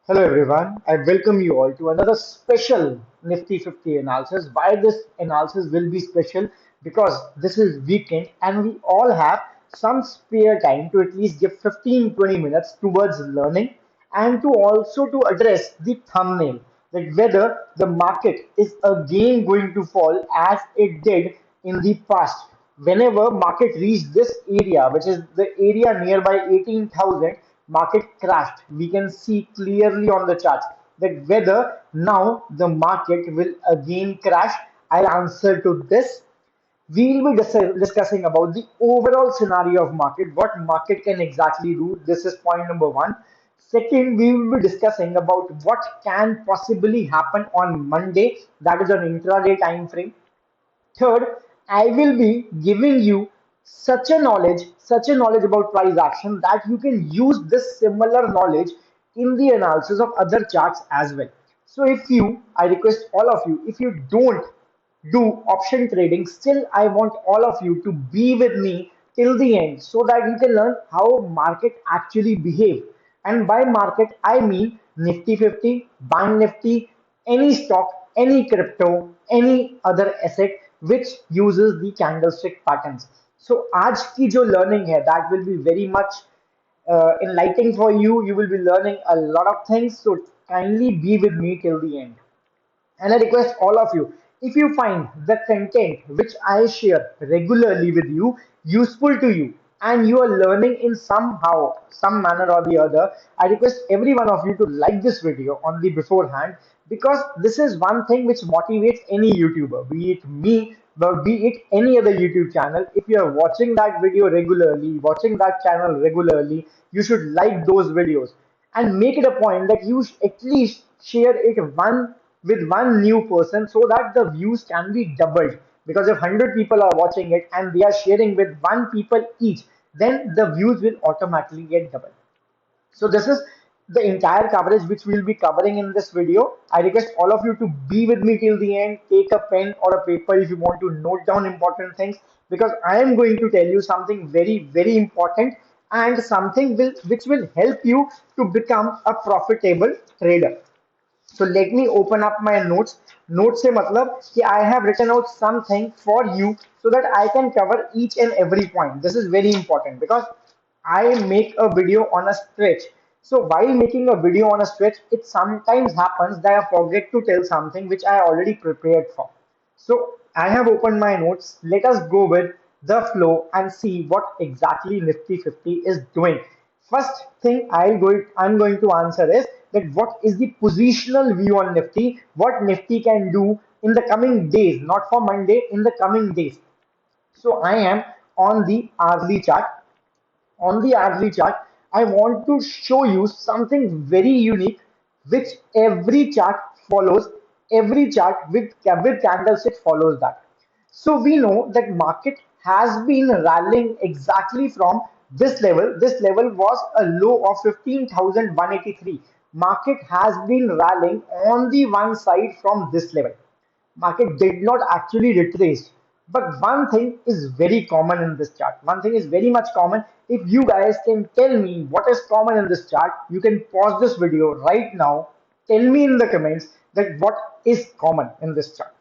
Hello everyone, I welcome you all to another special Nifty 50 analysis. Why this analysis will be special? Because this is weekend and we all have some spare time to at least give 15-20 minutes towards learning and to also to address the thumbnail that whether the market is again going to fall as it did in the past. Whenever market reached this area, which is the area nearby 18,000, market crashed. We can see clearly on the chart that whether now the market will again crash. I'll answer to this. We will be discussing about the overall scenario of market, what market can exactly do. This is point number one. Second, we will be discussing about what can possibly happen on Monday, that is an intraday time frame. Third, I will be giving you such a knowledge about price action that you can use this similar knowledge in the analysis of other charts as well. So I request all of you, if you don't do option trading, still I want all of you to be with me till the end so that you can learn how market actually behave. And by market, I mean Nifty 50, Bank Nifty, any stock, any crypto, any other asset which uses the candlestick patterns. So आज की जो learning है, that will be very much enlightening for you. You will be learning a lot of things. So kindly be with me till the end. And I request all of you, if you find the content which I share regularly with you useful to you and you are learning in somehow, some manner or the other, I request every one of you to like this video on the beforehand because this is one thing which motivates any YouTuber, be it me, but be it any other YouTube channel. If you are watching that video regularly, watching that channel regularly, you should like those videos and make it a point that you at least share it one with one new person so that the views can be doubled, because if 100 people are watching it and they are sharing with one people each, then the views will automatically get doubled. So this is the entire coverage which we'll be covering in this video. I request all of you to be with me till the end. Take a pen or a paper if you want to note down important things, because I am going to tell you something very important and something which will help you to become a profitable trader. So let me open up my notes. Notes से मतलब कि I have written out something for you so that I can cover each and every point. This is very important because I make a video on a stretch. So while making a video on a stretch, it sometimes happens that I forget to tell something which I already prepared for. So I have opened my notes. Let us go with the flow and see what exactly Nifty 50 is doing. First thing I'm going to answer is that what is the positional view on Nifty, what Nifty can do in the coming days, not for Monday, in the coming days. So I am on the hourly chart. On the hourly chart, I want to show you something very unique which every chart follows. Every chart with candlestick follows that. So we know that market has been rallying exactly from this level. This level was a low of 15,183. Market has been rallying on the one side from this level. Market did not actually retrace. But one thing is very common in this chart. One thing is very much common. If you guys can tell me what is common in this chart, you can pause this video right now. Tell me in the comments that what is common in this chart.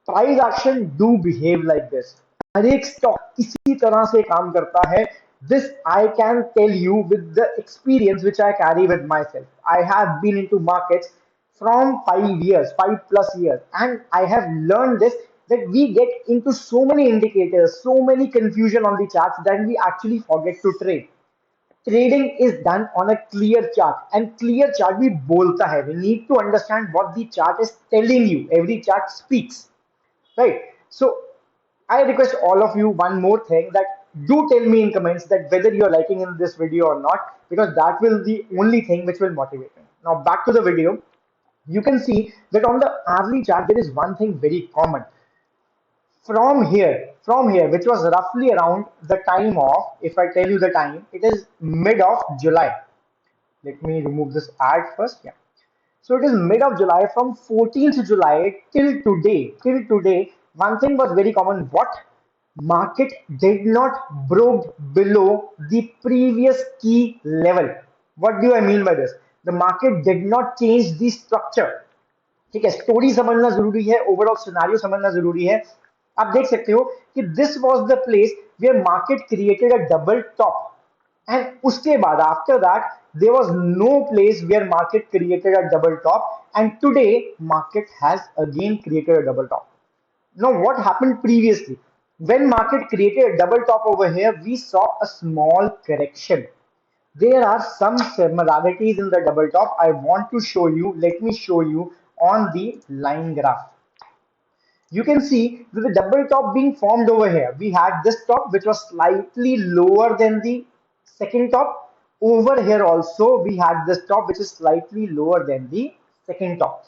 Price action do behave like this. हर एक stock इसी तरह से काम करता है. This I can tell you with the experience which I carry with myself. I have been into markets from 5 years, 5+ years, and I have learned this, that we get into so many indicators, so many confusion on the charts that we actually forget to trade. Trading is done on a clear chart, and clear chart भी बोलता है. We need to understand what the chart is telling you. Every chart speaks, right? So I request all of you one more thing, that do tell me in comments that whether you are liking in this video or not, because that will be the only thing which will motivate me. Now back to the video. You can see that on the hourly chart there is one thing very common. From here, which was roughly around the time of, if I tell you the time, it is mid of July. Let me remove this ad first. Yeah. So it is mid of July, from 14th July till today. Till today, one thing was very common. What? Market did not broke below the previous key level. What do I mean by this? the market did not change the structure. ठीक है, story समझना जरूरी है, overall scenario समझना जरूरी है. आप देख सकते हो कि this was the place where market created a double top, and उसके बाद after that there was no place where market created a double top, and today market has again created a double top. Now what happened previously? When market created a double top over here, we saw a small correction. There are some similarities in the double top I want to show you. Let me show you on the line graph. You can see that the double top being formed over here. We had this top which was slightly lower than the second top. Over here also we had this top which is slightly lower than the second top.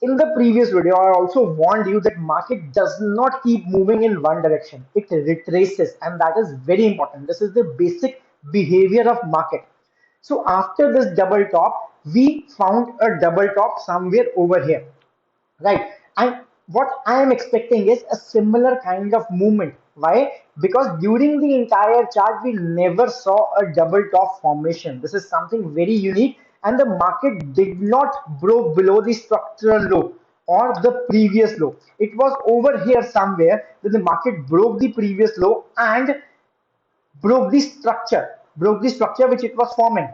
In the previous video, I also warned you that market does not keep moving in one direction. It retraces, and that is very important. This is the basic behavior of market. So after this double top, we found a double top somewhere over here, right? And what I am expecting is a similar kind of movement. Why? Because during the entire chart we never saw a double top formation. This is something very unique, and the market did not broke below the structural low or the previous low. It was over here somewhere that the market broke the previous low and broke the structure which it was forming.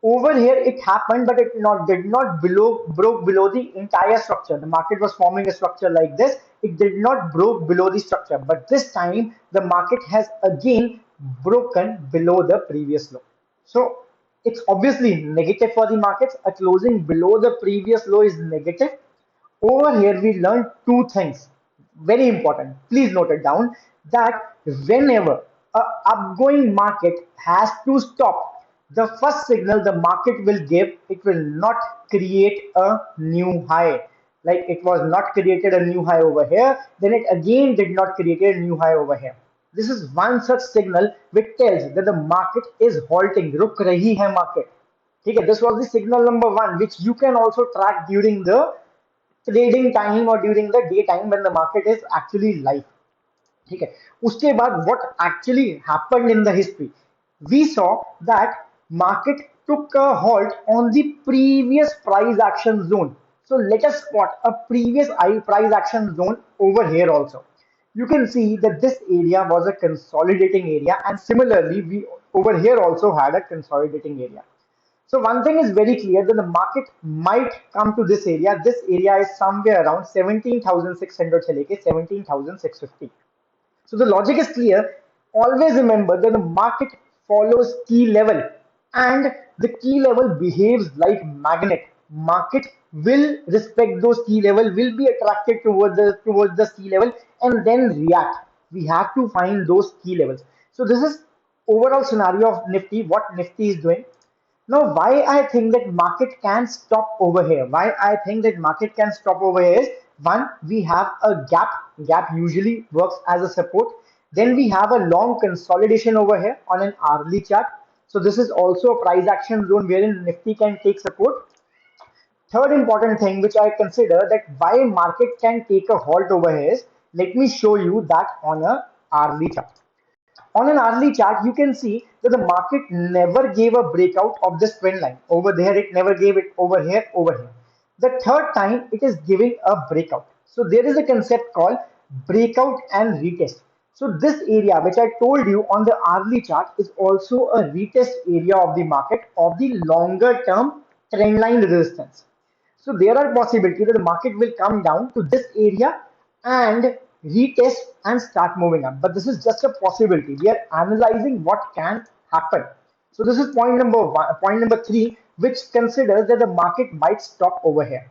Over here it happened, but it not did not broke below the entire structure. The market was forming a structure like this. It did not broke below the structure, but this time the market has again broken below the previous low. So it's obviously negative for the markets. A closing below the previous low is negative. Over here we learned two things, very important. Please note it down, that whenever a upgoing market has to stop, the first signal the market will give, it will not create a new high. Like it was not created a new high over here, then it again did not create a new high over here. This is one such signal which tells that the market is halting. रुक रही है market. ठीक है, this was the signal number one, which you can also track during the trading time और during the day time when the market is actually live. ठीक है, उसके बाद what actually happened in the history, we saw that market took a halt on the previous price action zone. So let us spot a previous price action zone over here also. You can see that this area was a consolidating area, and similarly we over here also had a consolidating area. So one thing is very clear, that the market might come to this area. This area is somewhere around 17,600 से लेके 17,650. So the logic is clear. Always remember that the market follows key level, and the key level behaves like magnet. Market will respect those key level, will be attracted towards the key level, and then react. We have to find those key levels. So this is overall scenario of Nifty, what Nifty is doing. Now, why I think that market can stop over here? Why I think that market can stop over here is, one, we have a gap. Gap usually works as a support. Then we have a long consolidation over here on an hourly chart. So this is also a price action zone wherein Nifty can take support. Third important thing which I consider that why market can take a halt over here is, let me show you that on a hourly chart. On an hourly chart, you can see that the market never gave a breakout of this trend line. Over there, it never gave it, over here, over here. The third time, it is giving a breakout. So there is a concept called breakout and retest. So this area, which I told you on the hourly chart, is also a retest area of the market of the longer term trend line resistance. So there are possibilities that the market will come down to this area and retest and start moving up. But this is just a possibility. We are analyzing what can happen. So this is point number one. Point number three, which considers that the market might stop over here.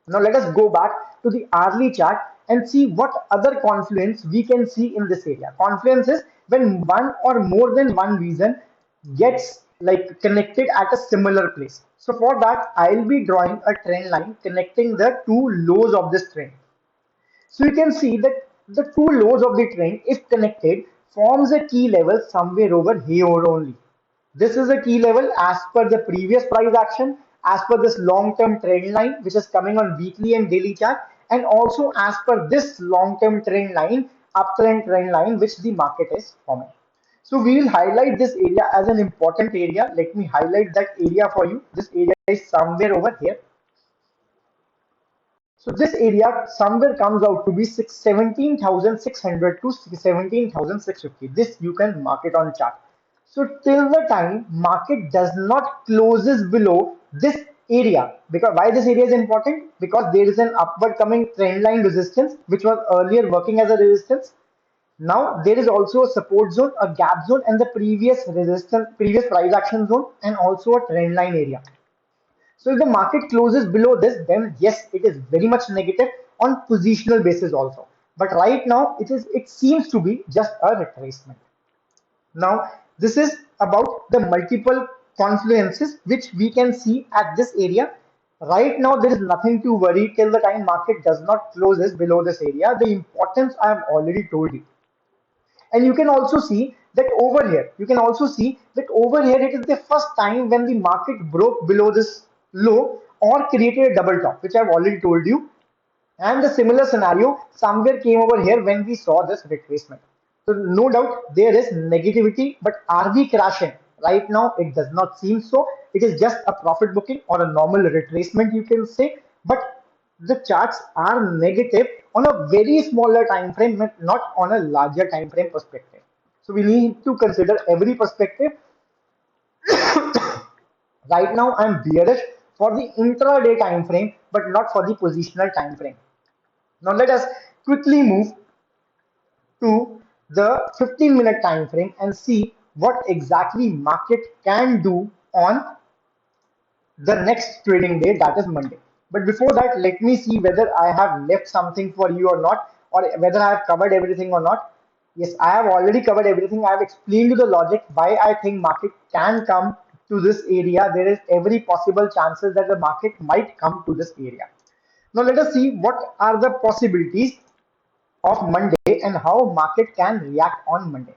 Now let us go back to the hourly chart and see what other confluence we can see in this area. Confluence is when one or more than one reason gets like connected at a similar place. So for that, I'll be drawing a trend line connecting the two lows of this trend. So you can see that the two lows of the trend, if connected, forms a key level somewhere over here only. This is a key level as per the previous price action, as per this long-term trend line which is coming on weekly and daily chart, and also as per this long-term trend line, uptrend trend line which the market is forming. So we will highlight this area as an important area. Let me highlight that area for you. This area is somewhere over here. So this area somewhere comes out to be 17,600 to 17,650. This you can mark it on chart. So till the time market does not closes below this area, because why this area is important? Because there is an upward coming trend line resistance which was earlier working as a resistance. Now there is also a support zone, a gap zone, and the previous resistance, previous price action zone, and also a trend line area. So if the market closes below this, then yes, it is very much negative on positional basis also. But right now, it seems to be just a retracement. Now, this is about the multiple confluences which we can see at this area. Right now, there is nothing to worry till the time market does not closes below this area. The importance I have already told you. And you can also see that over here, it is the first time when the market broke below this low or created a double top, which I've already told you. And the similar scenario somewhere came over here when we saw this retracement. So no doubt there is negativity, but are we crashing? Right now, it does not seem so. It is just a profit booking or a normal retracement, you can say. But the charts are negative on a very smaller time frame, but not on a larger time frame perspective. So we need to consider every perspective. Right now, I'm bearish for the intraday time frame, but not for the positional time frame. Now let us quickly move to the 15-minute time frame and see what exactly market can do on the next trading day, that is Monday. But before that, let me see whether I have left something for you or not, or whether I have covered everything or not. Yes, I have already covered everything. I have explained you the logic why I think market can come to this area. There is every possible chances that the market might come to this area. Now let us see what are the possibilities of Monday and how market can react on Monday.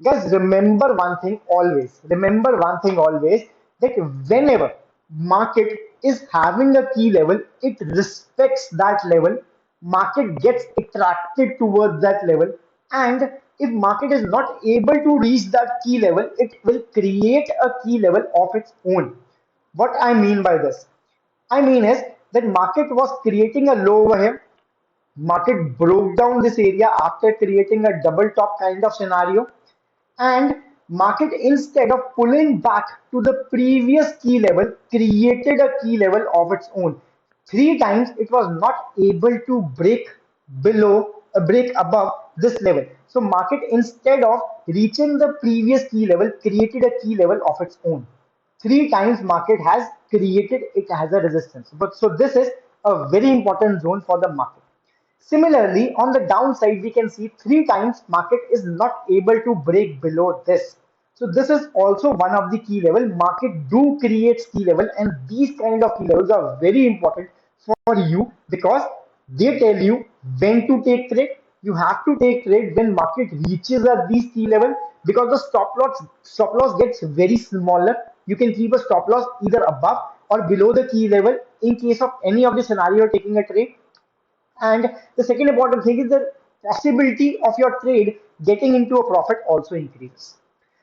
Guys, remember one thing always. Remember one thing always, that whenever market is having a key level, it respects that level. Market gets attracted towards that level, and if market is not able to reach that key level, it will create a key level of its own. What I mean by this? I mean is that market was creating a low over here. Market broke down this area after creating a double top kind of scenario, and market, instead of pulling back to the previous key level, created a key level of its own. Three times it was not able to break above this level. So market, instead of reaching the previous key level, created a key level of its own. Three times market has created it as a resistance. But so this is a very important zone for the market. Similarly, on the downside, we can see three times market is not able to break below this. So this is also one of the key level. Market do create key level, and these kind of key levels are very important for you because they tell you when to take trade. You have to take trade when market reaches at these key level, because the stop loss gets very smaller. You can keep a stop loss either above or below the key level in case of any of the scenario taking a trade. And the second important thing is the possibility of your trade getting into a profit also increases.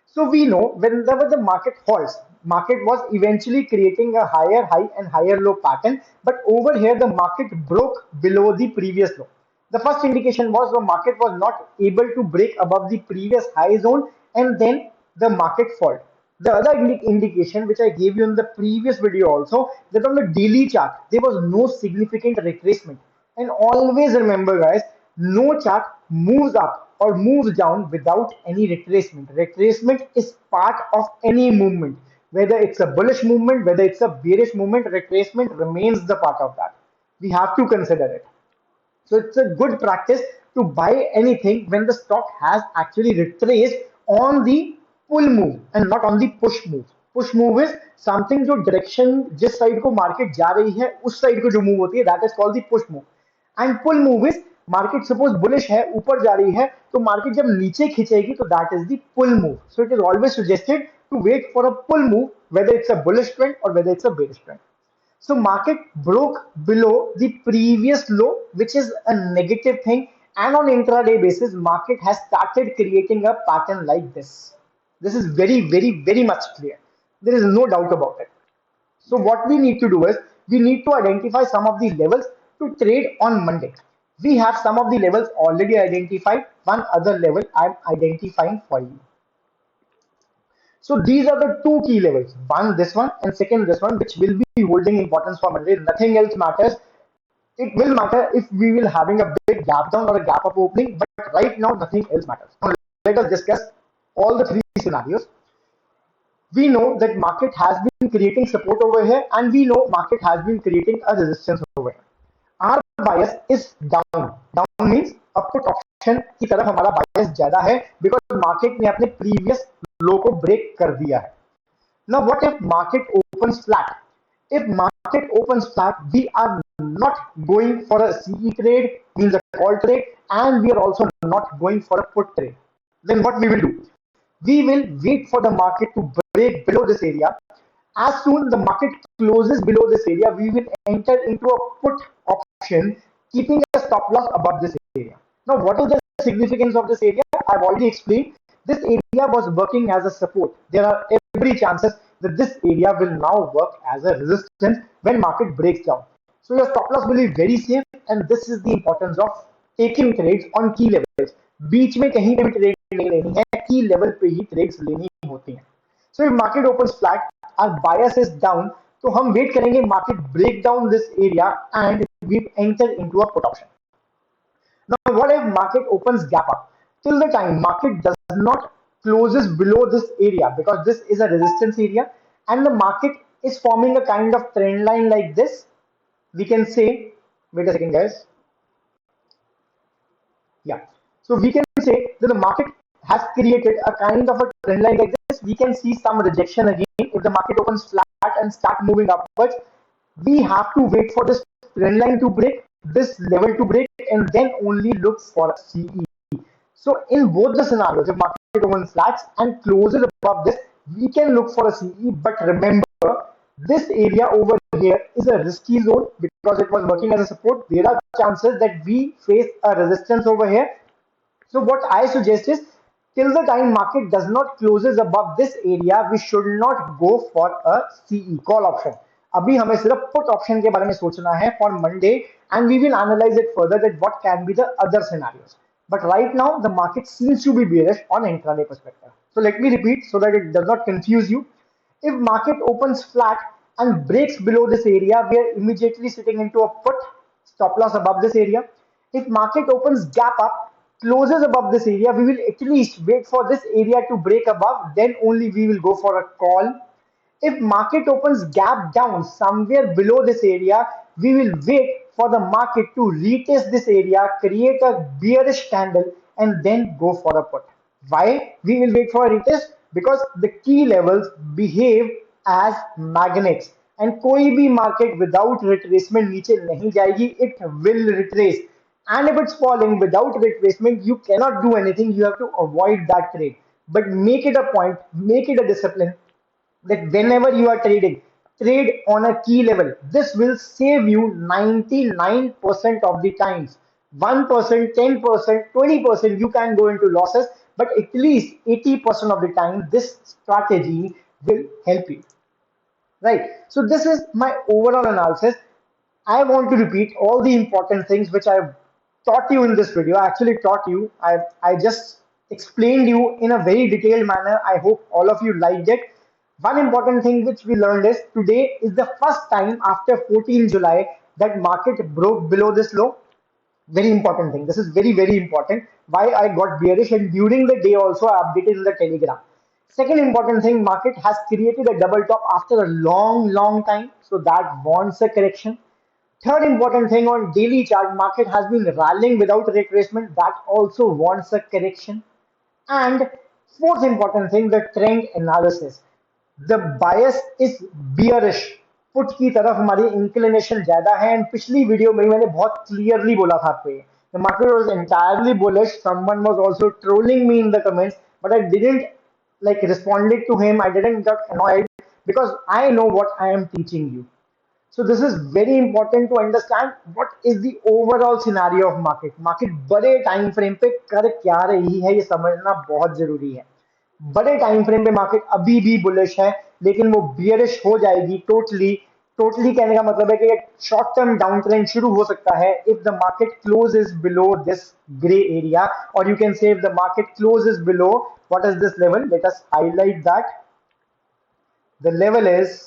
So we know whenever the market halts, market was eventually creating a higher high and higher low pattern, but over here the market broke below the previous low. The first indication was the market was not able to break above the previous high zone, and then the market fall. The other indication which I gave you in the previous video also, that on the daily chart there was no significant retracement. And always remember guys, no chart moves up or moves down without any retracement. Retracement is part of any movement. Whether it's a bullish movement, whether it's a bearish movement, retracement remains the part of that. We have to consider it. So it's a good practice to buy anything when the stock has actually retraced on the pull move and not on the push move. Push move is something जो direction जिस side को market जा रही है उस side को जो move होती है, that is called the push move. And pull move is market suppose bullish है, ऊपर जा रही है, तो market जब नीचे खींचेगी तो that is the pull move. So it is always suggested to wait for a pull move, whether it's a bullish trend or whether it's a bearish trend. So market broke below the previous low, which is a negative thing, And on intraday basis, market has started creating a pattern like this. This is very, very, very much clear. There is no doubt about it. So what we need to do is we need to identify some of the levels to trade on Monday. We have some of the levels already identified. One other level I'm identifying for you. So these are the two key levels. One, this one, and second, this one, which will be holding importance for Monday. Nothing else matters. It will matter if we will having a big gap down or a gap up opening, but right now nothing else matters. Now let us discuss all the three scenarios. We know that market has been creating support over here, and we know market has been creating a resistance over here. Our bias is down. Down means up put option की तरफ हमारा bias ज्यादा है because market ने अपने previous low को break कर दिया है. Now what if market opens flat? If market opens flat, we are not going for a CE trade, means a call trade, and we are also not going for a put trade. Then what we will do? We will wait for the market to break below this area. As soon the market closes below this area, we will enter into a put option, keeping a stop loss above this area. Now, what is the significance of this area? I've already explained. This area was working as a support. There are every chances that this area will now work as a resistance when market breaks down. So your stop loss will be very safe, and this is the importance of taking trades on key levels. बीच में कहीं पे भी trade नहीं लेनी है, की level पे ही trades लेनी होती हैं. So if market opens flat, our bias is down, तो हम वेट करेंगे market break down this area and we enter into a put option. Now what if market opens gap up? Till the time market does not closes below this area, because this is a resistance area and the market is forming a kind of trend line like this, we can say, wait a second guys, yeah, so we can say that the market has created a kind of a trend line like this. We can see some rejection again. If the market opens flat and start moving upwards, we have to wait for this trend line to break, this level to break, and then only look for CE. So in both the scenarios, if market opens flat and closes above this, we can look for a CE. But remember, this area over here is a risky zone because it was working as a support. There are chances that we face a resistance over here. So what I suggest is, till the time market does not closes above this area, we should not go for a CE call option. अभी हमें सिर्फ put option के बारे में सोचना है for Monday, and we will analyze it further that what can be the other scenarios. But right now the market seems to be bearish on intraday perspective. So let me repeat so that it does not confuse you. If market opens flat and breaks below this area, we are immediately sitting into a put, stop loss above this area. If market opens gap up, closes above this area, we will at least wait for this area to break above, then only we will go for a call. If market opens gap down somewhere below this area, we will wait for the market to retest this area, create a bearish candle, and then go for a put. Why we will wait for a retest? Because the key levels behave as magnets, and कोई भी market without retracement नीचे नहीं जाएगी, it will retrace. And if it's falling without retracement, you cannot do anything. You have to avoid that trade. But make it a point, make it a discipline that whenever you are trading, trade on a key level. This will save you 99% of the times. 1%, 10%, 20% you can go into losses, but at least 80% of the time this strategy will help you. Right. So this is my overall analysis. I want to repeat all the important things which I've taught you in this video. I actually taught you. I just explained you in a very detailed manner. I hope all of you liked it. One important thing which we learned is today is the first time after 14 July that market broke below this low. Very important thing. This is very, very important. Why I got bearish, and during the day also I updated in the Telegram. Second important thing, market has created a double top after a long, long time. So that wants a correction. Third important thing, on daily chart, market has been rallying without retracement. That also wants a correction. And fourth important thing, the trend analysis. The bias is bearish. Put की तरफ हमारी inclination ज्यादा है, and पिछली video में मैंने बहुत clearly बोला था आपको ये. The market was entirely bullish. Someone was also trolling me in the comments, but I didn't like responded to him. I didn't get annoyed because I know what I am teaching you. So this is very important to understand what is the overall scenario of market. Market बड़े time frame पे कर क्या रही है ये समझना बहुत जरूरी है. बड़े टाइम फ्रेम पे मार्केट अभी भी बुलिश है, लेकिन वो बियरिश हो जाएगी टोटली. टोटली कहने का मतलब है कि शॉर्ट टर्म डाउन ट्रेंड शुरू हो सकता है if the market closes below this grey area, और you can say if the market closes below what is this level. Let us highlight that. The level is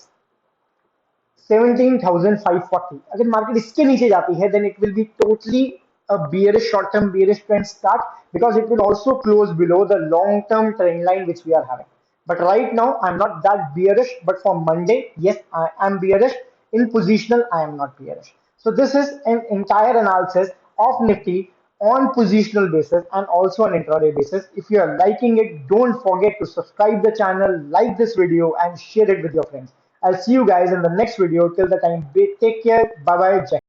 17,540. अगर market इसके नीचे जाती है then it will be totally a bearish short term bearish trend start, because it will also close below the long term trend line which we are having. But right now I'm not that bearish, but for Monday yes I am bearish. In positional I am not bearish. So this is an entire analysis of Nifty on positional basis and also on intraday basis. If you are liking it, don't forget to subscribe the channel, like this video and share it with your friends. I'll see you guys in the next video. Till the time, take care. Bye bye.